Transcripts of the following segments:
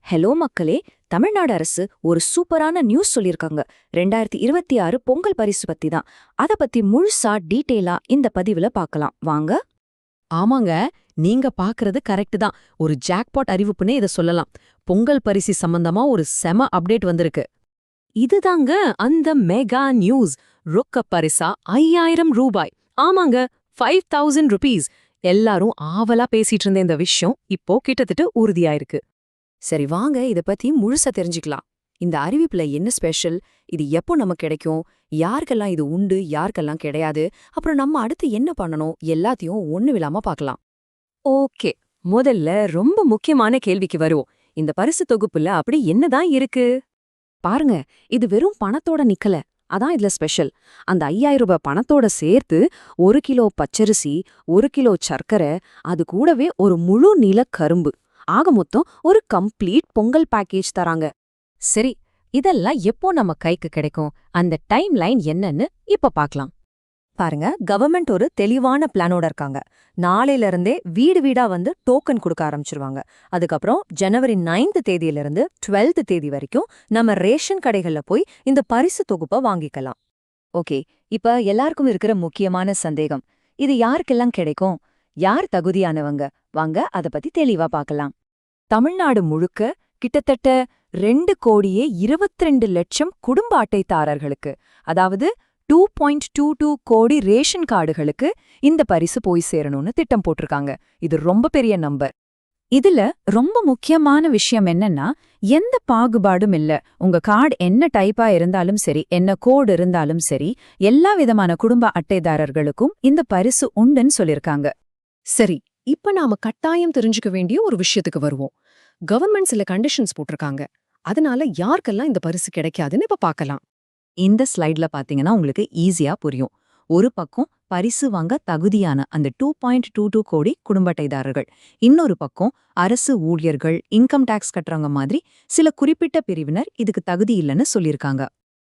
Hello மக்களே. தமிழ்நாடு அரசு ஒரு சூப்பரான நியூஸ் சொல்லியிருக்காங்க. 2026 பொங்கல் பரிசு பத்தி தான். அத பத்தி முழுசா டீட்டெயிலா இந்த பதிவுல பார்க்கலாம் வாங்க. ஆமாங்க, நீங்க பாக்குறது கரெக்ட் தான். ஒரு ஜாக்பாட் அறிவிப்புனே இத சொல்லலாம். பொங்கல் பரிசு சம்பந்தமா ஒரு செம அப்டேட் வந்திருக்கு. இதுதாங்க அந்த மெகா நியூஸ். ரொக்க பரிசா 5000 ரூபாய். ஆமாங்க, 5000 rupees. எல்லாரும் ஆவலா பேசிட்டு இருந்த இந்த விஷயம் இப்போ கிட்டத்தட்ட உறுதியாயிருக்கு. சரி வாங்க இத பத்தி முழுசா தெரிஞ்சுக்கலாம். இந்த அறிவிப்புல என்ன ஸ்பெஷல், இது எப்போ நமக்கு கிடைக்கும், யாருக்கெல்லாம் இது உண்டு, யாருக்கெல்லாம் கிடையாது, அப்புறம் நம்ம அடுத்து என்ன பண்ணணும், எல்லாத்தையும் ஒண்ணு விடாம பார்க்கலாம். ஓகே, முதல்ல ரொம்ப முக்கியமான கேள்விக்கு வருவோம். இந்த பரிசு தொகுப்புல அப்படி என்னதான் இருக்கு? பாருங்க, இது வெறும் பணத்தோட நிக்கல. அதான் இதுல ஸ்பெஷல். அந்த 5000 ரூபாய் பணத்தோட சேர்த்து 1 கிலோ பச்சரிசி, 1 கிலோ சர்க்கரை, அது கூடவே ஒரு முழு நில கரும்பு, ஆக மொத்தம் ஒரு கம்ப்ளீட் பொங்கல் பேக்கேஜ் தராங்க. சரி, இதெல்லாம் எப்போ நம்ம கைக்கு கிடைக்கும்? அந்த டைம் லைன் என்னன்னு இப்ப பார்க்கலாம். பாருங்க, கவர்மெண்ட் ஒரு தெளிவான பிளானோட இருக்காங்க. நாளையில இருந்தே வீடு வீடா வந்து டோக்கன் கொடுக்க ஆரம்பிச்சிருவாங்க. அதுக்கப்புறம் ஜனவரி 9th தேதியிலிருந்து 12th தேதி வரைக்கும் நம்ம ரேஷன் கடைகள்ல போய் இந்த பரிசு தொகுப்பை வாங்கிக்கலாம். ஓகே, இப்ப எல்லாருக்கும் இருக்கிற முக்கியமான சந்தேகம், இது யாருக்கெல்லாம் கிடைக்கும், யார் தகுதியானவங்க? வாங்க அத பத்தி தெளிவா பார்க்கலாம். தமிழ்நாடு முழுக்க கிட்டத்தட்ட 2,22,00,000 குடும்ப அட்டைதாரர்களுக்கு, அதாவது 2.22 கோடி ரேஷன் கார்டுகளுக்கு இந்த பரிசு போய் சேரணும்னு திட்டம் போட்டிருக்காங்க. இது ரொம்ப பெரிய நம்பர். இதுல ரொம்ப முக்கியமான விஷயம் என்னன்னா, எந்த பாகுபாடும் இல்ல. உங்க கார்டு என்ன டைப்பா இருந்தாலும் சரி, என்ன கோடு இருந்தாலும் சரி, எல்லா விதமான குடும்ப அட்டைதாரர்களுக்கும் இந்த பரிசு உண்டுன்னு சொல்லிருக்காங்க. சரி, இப்ப நாம கட்டாயம் தெரிஞ்சுக்க வேண்டிய ஒரு விஷயத்துக்கு வருவோம். கவர்மெண்ட் சில கண்டிஷன்ஸ் போட்டிருக்காங்க. அதனால யாருக்கெல்லாம் இந்த பரிசு கிடைக்காதுன்னு இப்ப பார்க்கலாம். இந்த ஸ்லைட்ல பாத்தீங்கன்னா உங்களுக்கு ஈஸியா புரியும். ஒரு பக்கம் பரிசு வாங்க தகுதியான அந்த 2.22 கோடி குடும்ப அட்டைதாரர்கள், இன்னொரு பக்கம் அரசு ஊழியர்கள், இன்கம் டாக்ஸ் கட்டுறவங்க மாதிரி சில குறிப்பிட்ட பிரிவினர் இதுக்கு தகுதி இல்லைன்னு சொல்லியிருக்காங்க.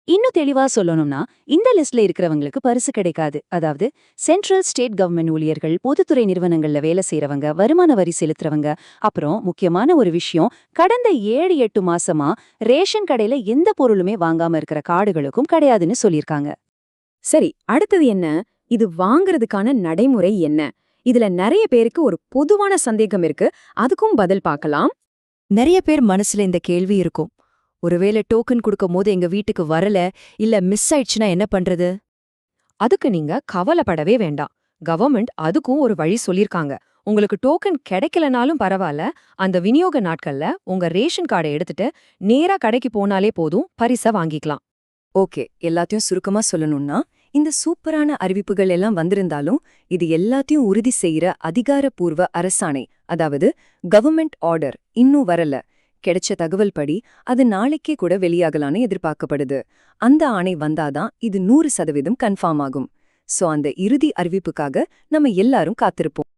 இன்னும் தெளிவா சொல்லணும்னா, இந்த லிஸ்ட்ல இருக்கிறவங்களுக்கு பரிசு கிடைக்காது. அதாவது சென்ட்ரல் ஸ்டேட் கவர்மெண்ட் ஊழியர்கள், பொதுத்துறை நிறுவனங்கள்ல வேலை செய்யறவங்க, வருமான வரி செலுத்துறவங்க, அப்புறம் முக்கியமான ஒரு விஷயம், கடந்த 7-8 மாசமா ரேஷன் கடையில எந்த பொருளுமே வாங்காம இருக்கிற கார்டுகளுக்கும் கிடையாதுன்னு சொல்லியிருக்காங்க. சரி, அடுத்தது என்ன? இது வாங்குறதுக்கான நடைமுறை என்ன? இதுல நிறைய பேருக்கு ஒரு பொதுவான சந்தேகம் இருக்கு. அதுக்கும் பதில் பார்க்கலாம். நிறைய பேர் மனசுல இந்த கேள்வி இருக்கும். ஒருவேளை டோக்கன் கொடுக்கும் போது எங்க வீட்டுக்கு வரல, இல்ல மிஸ் ஆயிடுச்சுன்னா என்ன பண்றது? அதுக்கு நீங்க கவலைப்படவே வேண்டாம். கவர்மெண்ட் அதுக்கும் ஒரு வழி சொல்லிருக்காங்க. உங்களுக்கு டோக்கன் கிடைக்கலனாலும் பரவாயில்ல, அந்த விநியோக நாட்கள்ல உங்க ரேஷன் கார்டை எடுத்துட்டு நேரா கடைக்கு போனாலே போதும், பரிசை வாங்கிக்கலாம். ஓகே, எல்லாத்தையும் சுருக்கமா சொல்லணும்னா, இந்த சூப்பரான அறிவிப்புகள் எல்லாம் வந்திருந்தாலும் இது எல்லாத்தையும் உறுதி செய்யற அதிகாரப்பூர்வ அரசாணை, அதாவது கவர்மெண்ட் ஆர்டர் இன்னும் வரல. கிடைச்ச தகவல் படி அது நாளைக்கே கூட வெளியாகலான்னு எதிர்பார்க்கப்படுது. அந்த ஆணை வந்தாதான் இது 100% கன்ஃபார்ம் ஆகும். சோ அந்த இறுதி அறிவிப்புக்காக நம்ம எல்லாரும் காத்திருப்போம்.